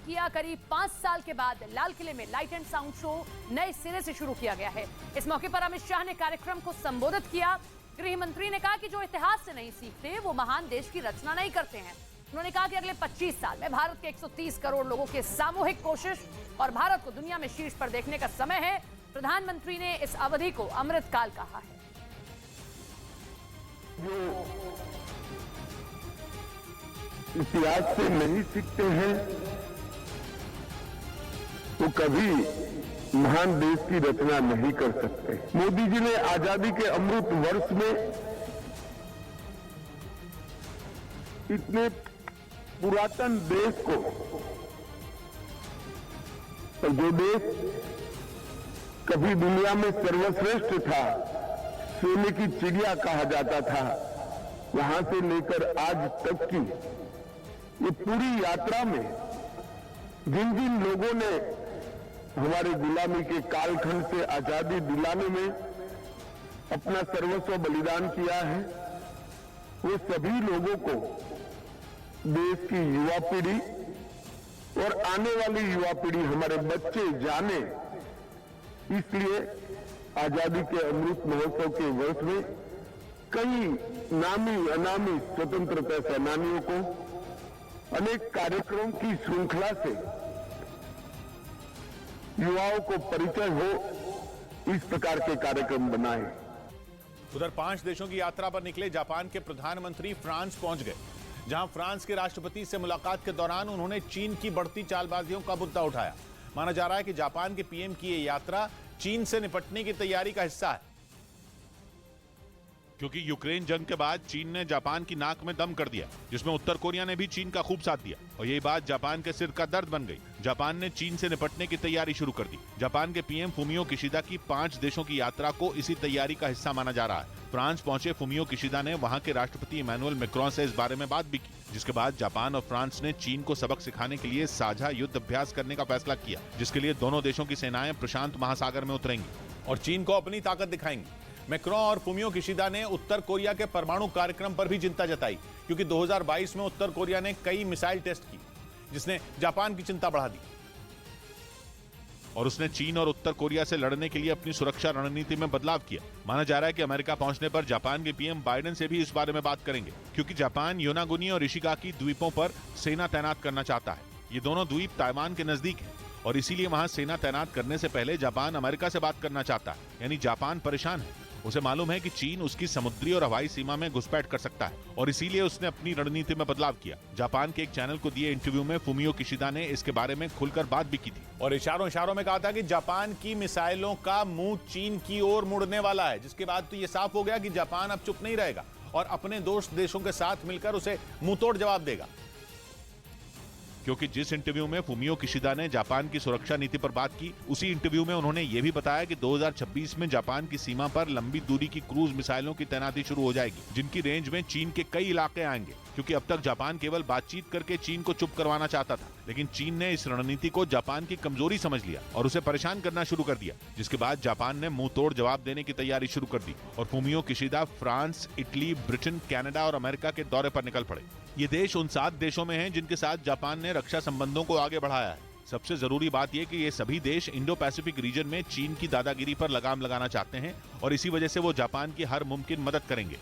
किया। करीब 5 साल के बाद लाल किले में लाइट एंड साउंड शो नए सिरे से शुरू किया गया है। इस मौके पर अमित शाह ने कार्यक्रम को संबोधित किया। गृह मंत्री ने कहा कि जो इतिहास से नहीं सीखते वो महान देश की रचना नहीं करते हैं। उन्होंने कहा कि अगले 25 साल में भारत के 130 करोड़ लोगों की सामूहिक कोशिश और भारत को दुनिया में शीर्ष पर देखने का समय है। प्रधानमंत्री ने इस अवधि को अमृतकाल कहा है। इतिहास से नहीं सीखते हैं तो कभी महान देश की रचना नहीं कर सकते। मोदी जी ने आजादी के अमृत वर्ष में इतने पुरातन देश को, और जो देश कभी दुनिया में सर्वश्रेष्ठ था, सोने की चिड़िया कहा जाता था, वहां से लेकर आज तक की ये पूरी यात्रा में जिन जिन लोगों ने हमारे गुलामी के कालखंड से आजादी दिलाने में अपना सर्वस्व बलिदान किया है, वो सभी लोगों को देश की युवा पीढ़ी और आने वाली युवा पीढ़ी, हमारे बच्चे जाने, इसलिए आजादी के अमृत महोत्सव के वर्ष में कई नामी अनामी स्वतंत्रता सेनानियों को अनेक कार्यक्रमों की श्रृंखला से युवाओं को परिचय हो, इस प्रकार के कार्यक्रम बनाए। उधर 5 देशों की यात्रा पर निकले जापान के प्रधानमंत्री फ्रांस पहुंच गए, जहां फ्रांस के राष्ट्रपति से मुलाकात के दौरान उन्होंने चीन की बढ़ती चालबाजियों का मुद्दा उठाया। माना जा रहा है कि जापान के पीएम की ये यात्रा चीन से निपटने की तैयारी का हिस्सा है, क्योंकि यूक्रेन जंग के बाद चीन ने जापान की नाक में दम कर दिया, जिसमें उत्तर कोरिया ने भी चीन का खूब साथ दिया और यही बात जापान के सिर का दर्द बन गई। जापान ने चीन से निपटने की तैयारी शुरू कर दी। जापान के पीएम फुमियो किशिदा की 5 देशों की यात्रा को इसी तैयारी का हिस्सा माना जा रहा है। फ्रांस पहुंचे फुमियो किशिदा ने वहां के राष्ट्रपति इमैनुअल मैक्रोन से इस बारे में बात भी की, जिसके बाद जापान और फ्रांस ने चीन को सबक सिखाने के लिए साझा युद्ध अभ्यास करने का फैसला किया, जिसके लिए दोनों देशों की सेनाएं प्रशांत महासागर में उतरेंगी और चीन को अपनी ताकत दिखाएंगी। मैक्रोन और फुमियो किशिदा ने उत्तर कोरिया के परमाणु कार्यक्रम पर भी चिंता जताई, क्योंकि 2022 में उत्तर कोरिया ने कई मिसाइल टेस्ट की, जिसने जापान की चिंता बढ़ा दी और उसने चीन और उत्तर कोरिया से लड़ने के लिए अपनी सुरक्षा रणनीति में बदलाव किया। माना जा रहा है कि अमेरिका पहुंचने पर जापान के पीएम बाइडेन से भी इस बारे में बात करेंगे, क्योंकि जापान योनागुनी और इशिगाकी द्वीपों पर सेना तैनात करना चाहता है। ये दोनों द्वीप ताइवान के नजदीक हैं और इसीलिए वहां सेना तैनात करने से पहले जापान अमेरिका से बात करना चाहता है। यानी जापान परेशान है, उसे मालूम है कि चीन उसकी समुद्री और हवाई सीमा में घुसपैठ कर सकता है और इसीलिए उसने अपनी रणनीति में बदलाव किया। जापान के एक चैनल को दिए इंटरव्यू में फुमियो किशिदा ने इसके बारे में खुलकर बात भी की थी और इशारों में कहा था कि जापान की मिसाइलों का मुंह चीन की ओर मुड़ने वाला है, जिसके बाद तो ये साफ हो गया कि जापान अब चुप नहीं रहेगा और अपने दोस्त देशों के साथ मिलकर उसे मुंहतोड़ जवाब देगा। क्योंकि जिस इंटरव्यू में फुमियो किशिदा ने जापान की सुरक्षा नीति पर बात की, उसी इंटरव्यू में उन्होंने ये भी बताया कि 2026 में जापान की सीमा पर लंबी दूरी की क्रूज मिसाइलों की तैनाती शुरू हो जाएगी, जिनकी रेंज में चीन के कई इलाके आएंगे। क्योंकि अब तक जापान केवल बातचीत करके चीन को चुप करवाना चाहता था, लेकिन चीन ने इस रणनीति को जापान की कमजोरी समझ लिया और उसे परेशान करना शुरू कर दिया, जिसके बाद जापान ने मुंह तोड़ जवाब देने की तैयारी शुरू कर दी और Fumio Kishida France, Italy, Britain, Canada और अमेरिका के दौरे पर निकल पड़े। ये देश उन 7 देशों में हैं जिनके साथ जापान ने रक्षा संबंधों को आगे बढ़ाया है। सबसे जरूरी बात यह कि ये सभी देश इंडो पैसिफिक रीजन में चीन की दादागिरी पर लगाम लगाना चाहते हैं और इसी वजह से वो जापान की हर मुमकिन मदद करेंगे।